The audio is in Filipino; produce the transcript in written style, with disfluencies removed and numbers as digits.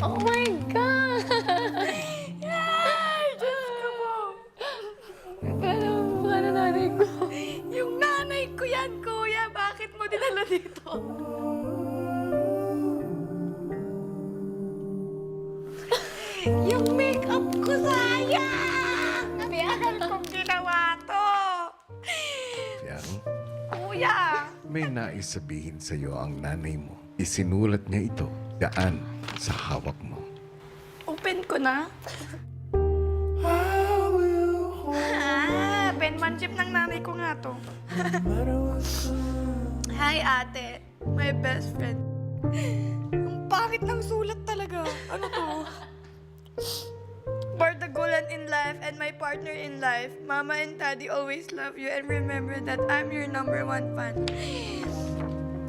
Oh my God! Ay, Diyos ko po. Paano nanay ko? Yung nanay ko yan, kuya. Bakit mo dinala dito? Yung make-up ko, sayang! Nabiyagan kong ginawa to. Yang, Kuya, may nais sabihin sa'yo ang nanay mo. Isinulat niya ito daan sa hawak mo. open ko na. Penmanship ng nanay ko nga to. Hi, ate. My best friend. Ang pangit ng sulat talaga. Ano to? Bardagulan in life and my partner in life. Mama and Daddy always love you and remember that I'm your #1 fan.